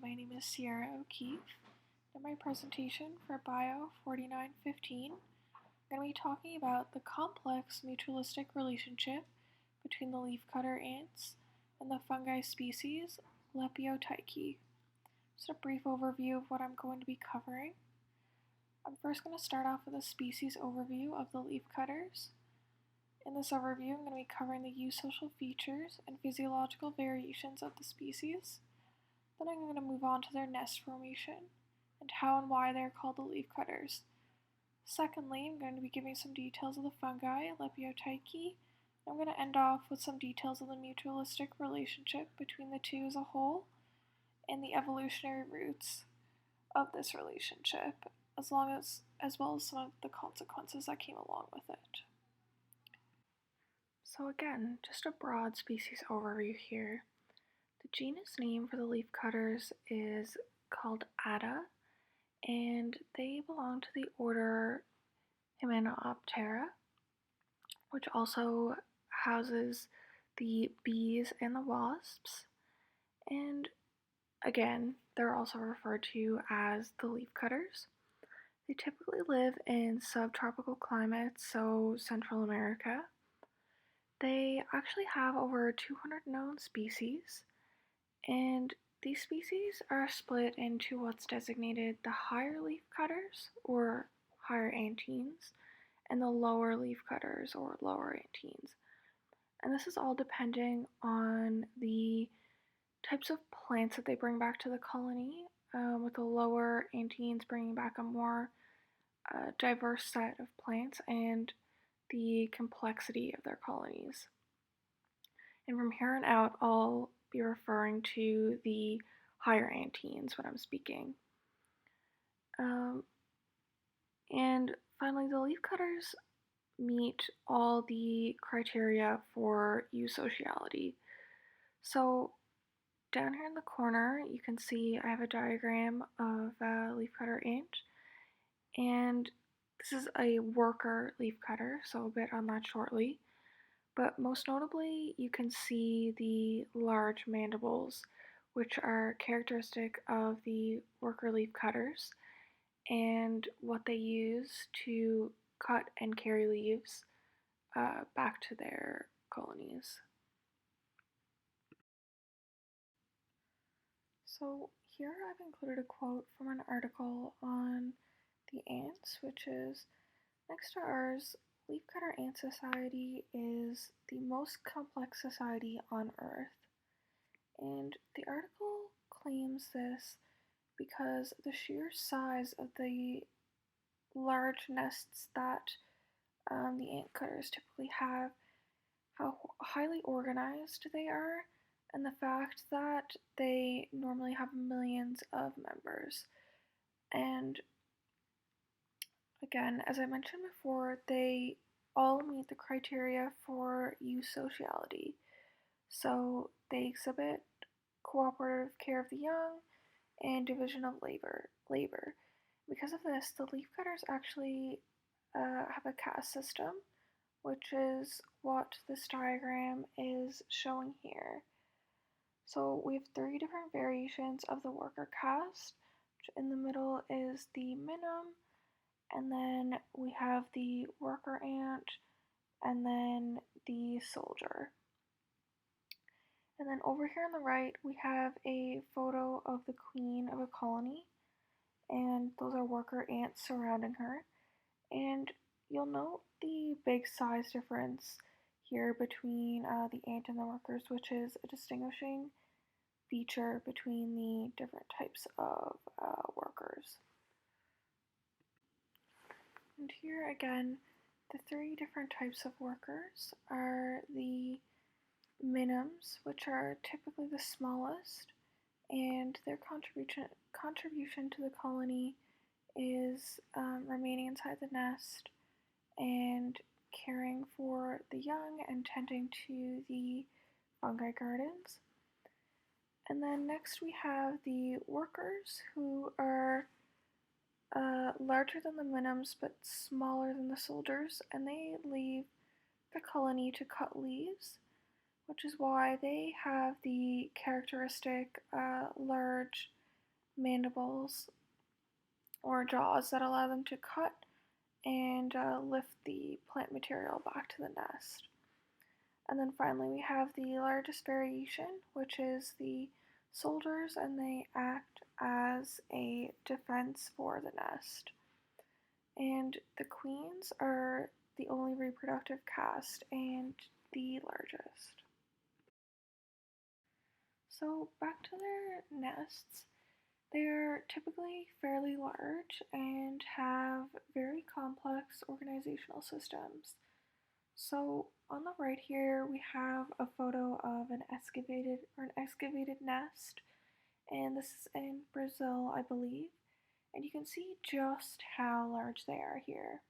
my name is Sierra O'Keefe. In my presentation for Bio 4915, I'm going to be talking about the complex mutualistic relationship between the leafcutter ants and the fungi species Lepiotaceae. Just a brief overview of what I'm going to be covering. I'm first going to start off with a species overview of the leafcutters. In this overview, I'm going to be covering the eusocial features and physiological variations of the species. Then I'm going to move on to their nest formation and how and why they are called the leafcutters. Secondly, I'm going to be giving some details of the fungi, Lepiotaceae. I'm going to end off with some details of the mutualistic relationship between the two as a whole and the evolutionary roots of this relationship, as well as some of the consequences that came along with it. So again, just a broad species overview here. The genus name for the leafcutters is called Atta, and they belong to the order Hymenoptera, which also houses the bees and the wasps. And again, they're also referred to as the leafcutters. They typically live in subtropical climates, so Central America. They actually have over 200 known species, and these species are split into what's designated the higher leafcutters, or higher antenes, and the lower leafcutters, or lower antenes. And this is all depending on the types of plants that they bring back to the colony, with the lower antenes bringing back a more diverse set of plants and the complexity of their colonies. And from here on out, I'll be referring to the higher antenes when I'm speaking. And finally, the leafcutters meet all the criteria for eusociality. So down here in the corner, you can see I have a diagram of a leafcutter ant, and this is a worker leafcutter, so a bit on that shortly. But most notably, you can see the large mandibles, which are characteristic of the worker leafcutters and what they use to cut and carry leaves back to their colonies. So here I've included a quote from an article on the ants, which is, next to ours, Leafcutter Ant Society is the most complex society on Earth. And the article claims this because the sheer size of the large nests that the ant cutters typically have, how highly organized they are, and the fact that they normally have millions of members. And again, as I mentioned before, they all meet the criteria for eusociality. So they exhibit cooperative care of the young and division of labor. Because of this, the leafcutters actually have a caste system, which is what this diagram is showing here. So we have 3 different variations of the worker caste. In the middle is the minim, and then we have the worker ant, and then the soldier. And then over here on the right, we have a photo of the queen of a colony, and those are worker ants surrounding her. And you'll note the big size difference here between the ant and the workers, which is a distinguishing feature between the different types of workers. And here again, the 3 different types of workers are the minims, which are typically the smallest, and their contribution to the colony is remaining inside the nest and caring for the young and tending to the fungi gardens. And then next we have the workers, who are larger than the minims but smaller than the soldiers, and they leave the colony to cut leaves, which is why they have the characteristic large mandibles or jaws that allow them to cut and lift the plant material back to the nest. And then finally, we have the largest variation, which is the soldiers, and they act as a defense for the nest. And the queens are the only reproductive caste and the largest. So, back to their nests, they're typically fairly large and have very complex organizational systems. So on the right here we have a photo of an excavated nest, and this is in Brazil, I believe, and you can see just how large they are here.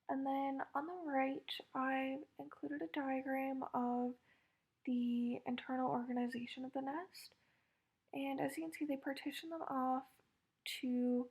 And then on the right I've included a diagram of the internal organization of the nest, and as you can see they partition them off to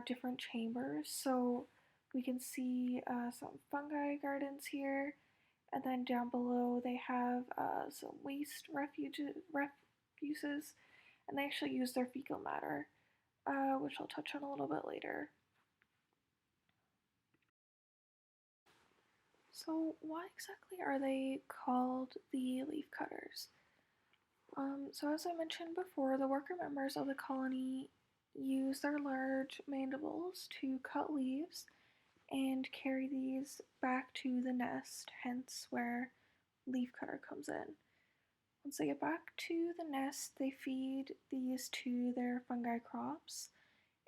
different chambers. So we can see some fungi gardens here, and then down below they have some waste refuses, and they actually use their fecal matter, which I'll touch on a little bit later. So why exactly are they called the leafcutters? So as I mentioned before, the worker members of the colony use their large mandibles to cut leaves and carry these back to the nest, hence where leafcutter comes in. Once they get back to the nest, they feed these to their fungi crops,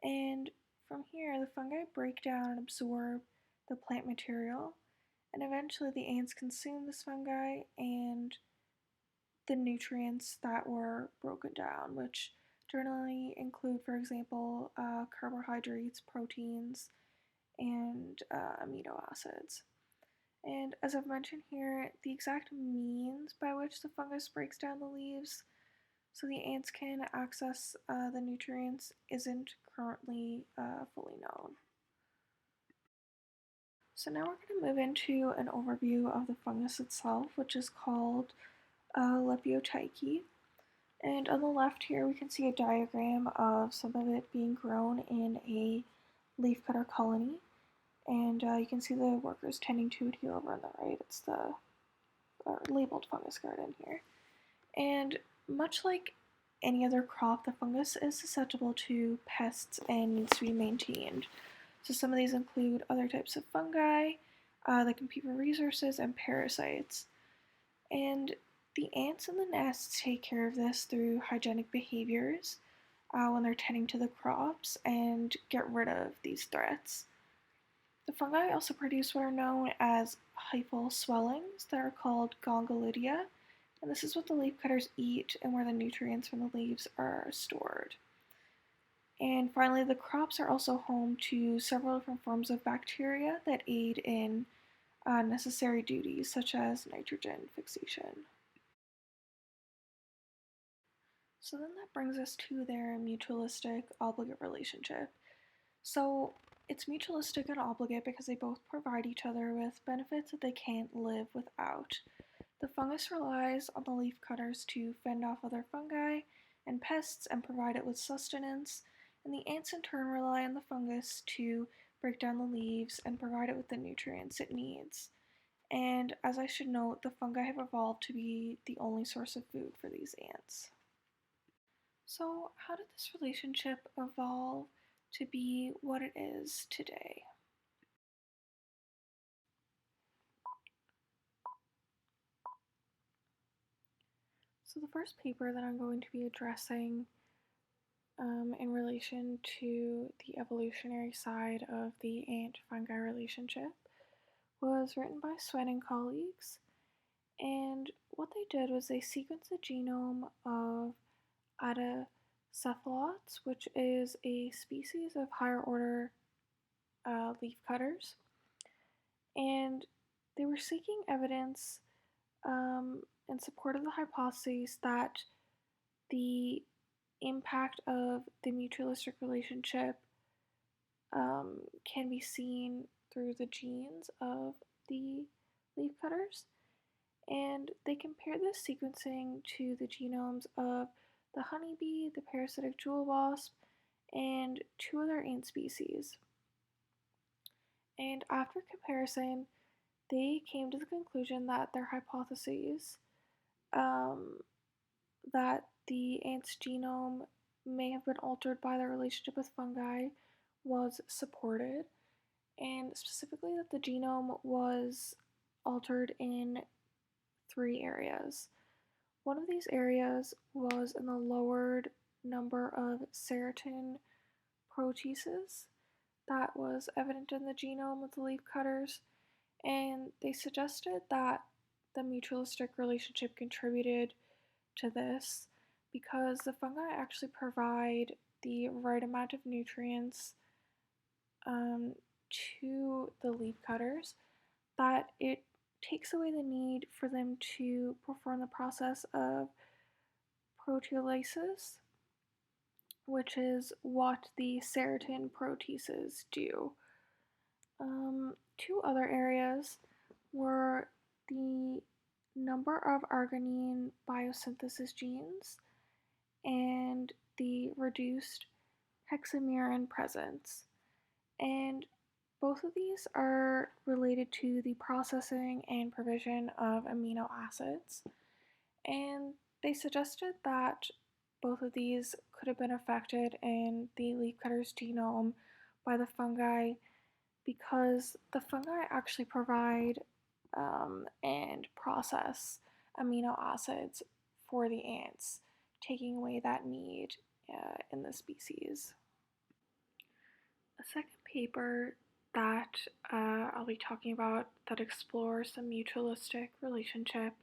and from here the fungi break down and absorb the plant material, and eventually the ants consume this fungi and the nutrients that were broken down, which generally include, for example, carbohydrates, proteins, and amino acids. And as I've mentioned here, the exact means by which the fungus breaks down the leaves so the ants can access the nutrients isn't currently fully known. So now we're going to move into an overview of the fungus itself, which is called Lepiotaceae. And on the left here, we can see a diagram of some of it being grown in a leafcutter colony. And you can see the workers tending to it here over on the right. It's the labeled fungus garden here. And much like any other crop, the fungus is susceptible to pests and needs to be maintained. So some of these include other types of fungi that compete for resources and parasites. And the ants in the nest take care of this through hygienic behaviors when they're tending to the crops and get rid of these threats. The fungi also produce what are known as hyphal swellings that are called gongolidia, and this is what the leafcutters eat and where the nutrients from the leaves are stored. And finally, the crops are also home to several different forms of bacteria that aid in necessary duties such as nitrogen fixation. So then that brings us to their mutualistic obligate relationship. So it's mutualistic and obligate because they both provide each other with benefits that they can't live without. The fungus relies on the leafcutters to fend off other fungi and pests and provide it with sustenance, and the ants in turn rely on the fungus to break down the leaves and provide it with the nutrients it needs. And as I should note, the fungi have evolved to be the only source of food for these ants. So, how did this relationship evolve to be what it is today? So, the first paper that I'm going to be addressing in relation to the evolutionary side of the ant-fungi relationship was written by Swen and colleagues. And what they did was they sequenced the genome of Adacephalots, which is a species of higher order leafcutters. And they were seeking evidence in support of the hypothesis that the impact of the mutualistic relationship can be seen through the genes of the leafcutters. And they compared this sequencing to the genomes of the honeybee, the parasitic jewel wasp, and 2 other ant species. And after comparison, they came to the conclusion that their hypotheses um, that the ant's genome may have been altered by their relationship with fungi was supported, and specifically that the genome was altered in 3 areas. One of these areas was in the lowered number of serotin proteases that was evident in the genome of the leafcutters, and they suggested that the mutualistic relationship contributed to this because the fungi actually provide the right amount of nutrients um, to the leafcutters that it takes away the need for them to perform the process of proteolysis, which is what the serotin proteases do. 2 other areas were the number of arginine biosynthesis genes and the reduced hexamerin presence. And both of these are related to the processing and provision of amino acids. And they suggested that both of these could have been affected in the leafcutter's genome by the fungi because the fungi actually provide and process amino acids for the ants, taking away that need in the species. A second paper that I'll be talking about that explores the mutualistic relationship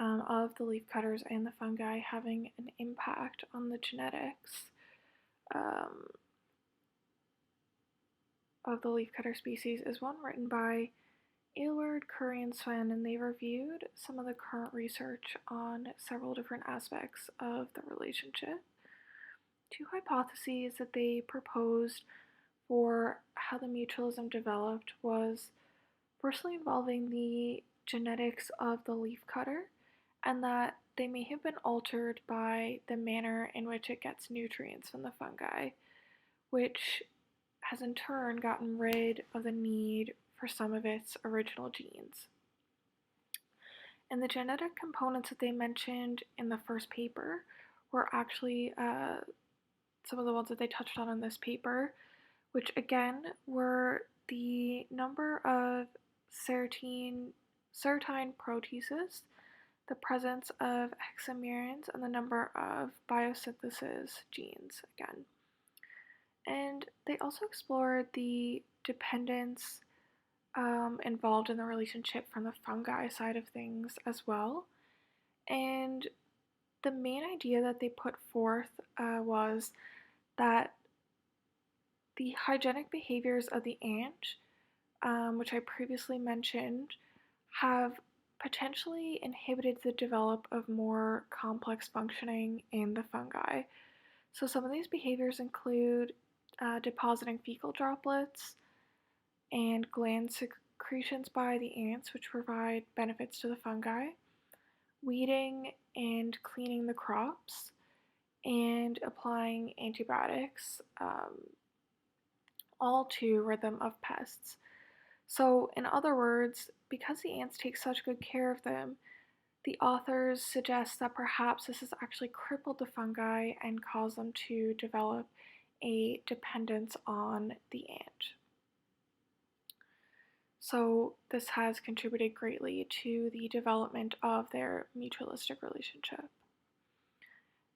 of the leafcutters and the fungi having an impact on the genetics um, of the leafcutter species is one written by Aylward, Curry, and Swen, and they reviewed some of the current research on several different aspects of the relationship. 2 hypotheses that they proposed for how the mutualism developed was firstly involving the genetics of the leafcutter, and that they may have been altered by the manner in which it gets nutrients from the fungi, which has in turn gotten rid of the need for some of its original genes. And the genetic components that they mentioned in the first paper were actually some of the ones that they touched on in this paper, which again were the number of serotyne proteases, the presence of hexamerins, and the number of biosynthesis genes again. And they also explored the dependence involved in the relationship from the fungi side of things as well. And the main idea that they put forth was that the hygienic behaviors of the ant, which I previously mentioned, have potentially inhibited the development of more complex functioning in the fungi. So some of these behaviors include depositing fecal droplets and gland secretions by the ants, which provide benefits to the fungi, weeding and cleaning the crops, and applying antibiotics, all to rid them of pests. So, in other words, because the ants take such good care of them, the authors suggest that perhaps this has actually crippled the fungi and caused them to develop a dependence on the ant. So this has contributed greatly to the development of their mutualistic relationship.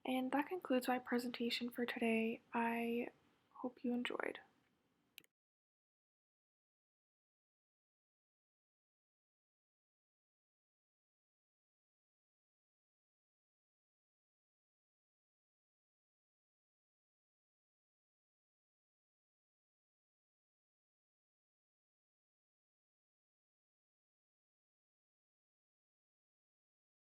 And that concludes my presentation for today. I hope you enjoyed.